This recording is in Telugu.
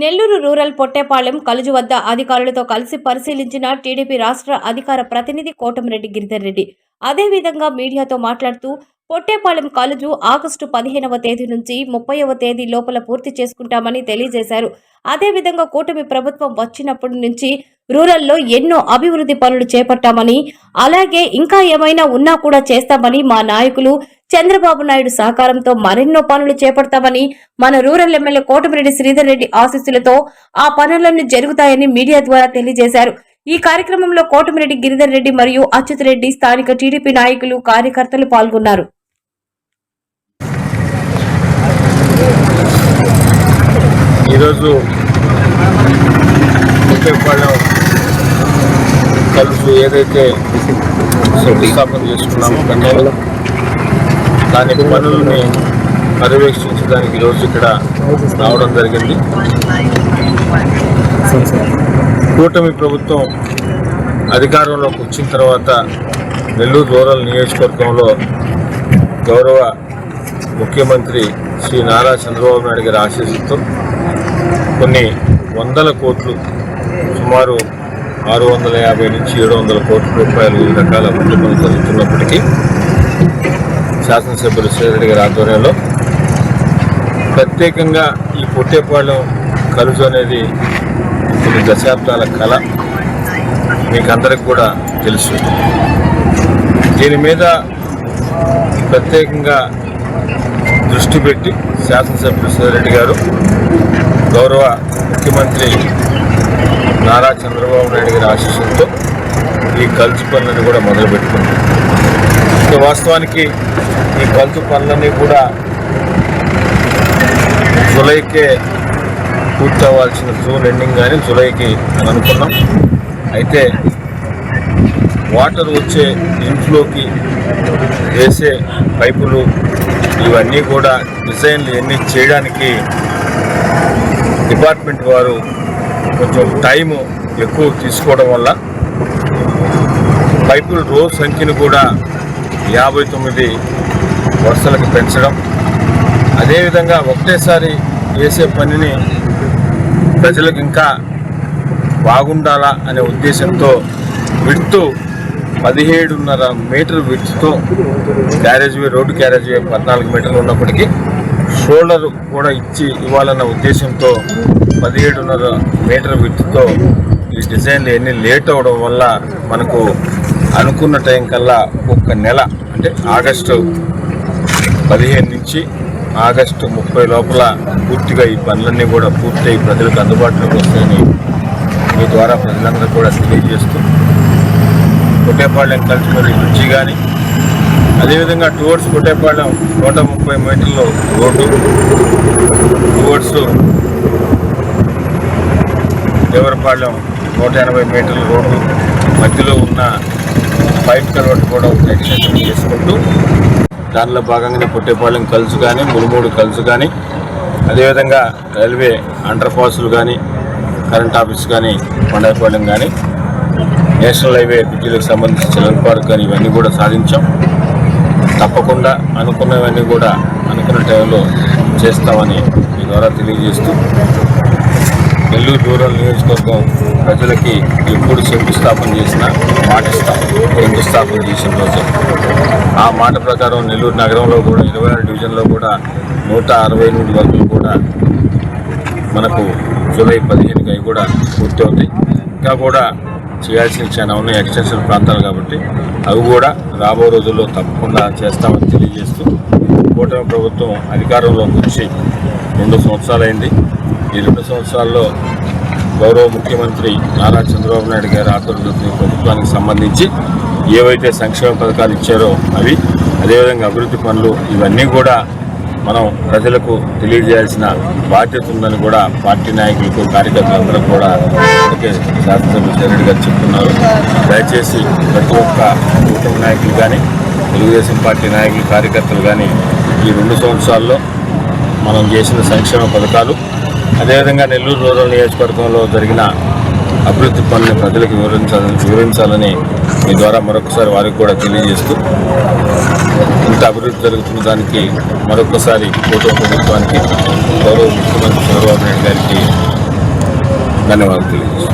నెల్లూరు రూరల్ పొట్టేపాళెం కలుజు వద్ద అధికారులతో కలిసి పరిశీలించిన టీడీపీ రాష్ట్ర అధికార ప్రతినిధి కోటమిరెడ్డి గిరిధర్ రెడ్డి. అదేవిధంగా మీడియాతో మాట్లాడుతూ పొట్టేపాళెం కలుజు ఆగస్టు 15వ తేదీ నుంచి 30వ తేదీ లోపల పూర్తి చేసుకుంటామని తెలియజేశారు. అదేవిధంగా కూటమి ప్రభుత్వం వచ్చినప్పటి నుంచి రూరల్లో ఎన్నో అభివృద్ధి పనులు చేపట్టామని, అలాగే ఇంకా ఏమైనా ఉన్నా కూడా చేస్తామని, మా నాయకులు చంద్రబాబు నాయుడు సహకారంతో మరెన్నో పనులు చేపడతామని, మన రూరల్ ఎమ్మెల్యే కోటమిరెడ్డి శ్రీధర్ రెడ్డి ఆశీస్సులతో ఆ పనులన్నీ జరుగుతాయని మీడియా ద్వారా తెలియజేశారు. ఈ కార్యక్రమంలో కోటమిరెడ్డి గిరిధర్ రెడ్డి మరియు అచ్యుత్ రెడ్డి, స్థానిక టీడీపీ నాయకులు, కార్యకర్తలు పాల్గొన్నారు. ఈరోజు కలుసు ఏదైతే శంకుస్థాపన చేసుకున్నామో గతంలో దాని పనులని పర్యవేక్షించడానికి ఈరోజు ఇక్కడ రావడం జరిగింది. కూటమి ప్రభుత్వం అధికారంలోకి వచ్చిన తర్వాత నెల్లూరు రూరల్ నియోజకవర్గంలో గౌరవ ముఖ్యమంత్రి శ్రీ నారా చంద్రబాబు నాయుడు గారి ఆశీస్సులతో కొన్ని వందల కోట్లు, సుమారు 650 నుంచి 700 కోట్ల రూపాయలు ఈ రకాల అభివృద్ధి పనులు జరుగుతున్నప్పటికీ శాసనసభ్యులు శ్రీరెడ్డి గారి ఆధ్వర్యంలో ప్రత్యేకంగా ఈ పొట్టేపాళెం కలుజు అనేది కొన్ని దశాబ్దాల కళ, మీకు అందరికి కూడా తెలుసు. దీని మీద ప్రత్యేకంగా దృష్టి పెట్టి శాసనసభ్యులు శ్రీరెడ్డి గారు గౌరవ ముఖ్యమంత్రి నారా చంద్రబాబు నాయుడు గారి ఆశీస్సులతో ఈ కలుసు పనులను కూడా మొదలుపెట్టుకున్నాం. వాస్తవానికి ఈ కలుసు పనులన్నీ కూడా జూలైకే పూర్తి అవ్వాల్సిన జూన్ ఎండింగ్ కానీ జూలైకి అనుకున్నాం. అయితే వాటర్ వచ్చే ఇంట్లోకి వేసే పైపులు ఇవన్నీ కూడా డిజైన్లు ఇవన్నీ చేయడానికి డిపార్ట్మెంట్ వారు కొంచెం టైము ఎక్కువ తీసుకోవడం వల్ల పైపుల రోజు సంఖ్యను కూడా 59 వరుసలకు పెంచడం, అదేవిధంగా ఒకటేసారి వేసే పనిని ప్రజలకు ఇంకా బాగుండాలా అనే ఉద్దేశంతో విడ్త్ 17.5 మీటర్ విడ్త్తో క్యారేజ్వే, రోడ్డు క్యారేజ్వే 14 మీటర్లు ఉన్నప్పటికీ షోల్డర్ కూడా ఇవ్వాలన్న ఉద్దేశంతో 17.5 మీటర్ విడ్త్తో ఈ డిజైన్లు ఎన్ని లేట్ అవడం వల్ల మనకు అనుకున్న టైం కల్లా ఒక నెల, అంటే ఆగస్టు 15 నుంచి ఆగస్టు 30 లోపల పూర్తిగా ఈ పనులన్నీ కూడా పూర్తయి ప్రజలకు అందుబాటులోకి వస్తాయని మీ ద్వారా ప్రజలందరూ కూడా తెలియజేస్తూ పొట్టేపాళెం కలుసుకొని బ్రిడ్జి కానీ, అదేవిధంగా టువర్డ్స్ పొట్టేపాళెం 130 మీటర్లు రోడ్డు, టువర్డ్స్ దేవరపాళెం 180 మీటర్ల రోడ్డు, మధ్యలో ఉన్న పైప్ కల్వర్ట్ కూడా ఒక ఎక్స్టెన్షన్ చేసుకుంటూ దానిలో భాగంగానే పొట్టేపాళెం కలుసు కానీ, ములుమూడు కలుసు కానీ, అదేవిధంగా రైల్వే అండర్ పాసులు కానీ, కరెంట్ ఆఫీస్ కానీ, కొండాయిపాళెం కానీ, నేషనల్ హైవే బ్రిడ్జిలకు సంబంధించి చిల్డ్రన్ పార్క్ కానీ ఇవన్నీ కూడా సాధించాం. తప్పకుండా అనుకున్నవన్నీ కూడా అనుకున్న టైంలో చేస్తామని మీ ద్వారా తెలియజేస్తూ నెల్లూరు రూరల్ నియోజకవర్గం ప్రజలకి ఎప్పుడు శంకుస్థాపన చేసినా మాటిస్తాం. శంకుస్థాపన చేసిన రోజు ఆ మాట ప్రకారం నెల్లూరు నగరంలో కూడా 26 డివిజన్లో కూడా 168 వర్కులు కూడా మనకు జూలై 15కి అవి కూడా పూర్తి అవుతాయి. ఇంకా కూడా చేయాల్సిన చాలా ఉన్నాయి ఎక్స్టెన్షన్ ప్రాంతాలు కాబట్టి అవి కూడా రాబో రోజుల్లో తప్పకుండా చేస్తామని తెలియజేస్తూ కూటమి ప్రభుత్వం అధికారంలోకి వచ్చి 2 సంవత్సరాలైంది. ఈ 2 సంవత్సరాల్లో గౌరవ ముఖ్యమంత్రి నారా చంద్రబాబు నాయుడు గారి ఆధ్వర్యంలో ప్రభుత్వానికి సంబంధించి ఏవైతే సంక్షేమ పథకాలు ఇచ్చారో అవి, అదేవిధంగా అభివృద్ధి పనులు ఇవన్నీ కూడా మనం ప్రజలకు తెలియజేయాల్సిన బాధ్యత ఉందని కూడా పార్టీ నాయకులకు, కార్యకర్తలందరూ కూడా శాసనసభ్యులు శ్రీరెడ్డి గారు చెప్తున్నారు. దయచేసి ప్రతి ఒక్క కూటమి నాయకులు కానీ, తెలుగుదేశం పార్టీ నాయకులు, కార్యకర్తలు కానీ ఈ 2 సంవత్సరాల్లో మనం చేసిన సంక్షేమ పథకాలు, అదేవిధంగా నెల్లూరు రూరల్ నియోజకవర్గంలో జరిగిన అభివృద్ధి పనులను ప్రజలకు వివరించాలని మీ ద్వారా మరొకసారి వారికి కూడా తెలియజేస్తూ ఇంత అభివృద్ధి జరుగుతున్న దానికి మరొకసారి కూటమి ప్రభుత్వానికి, గౌరవ ముఖ్యమంత్రి చంద్రబాబు నాయుడు గారికి ధన్యవాదాలు తెలియజేస్తున్నాను.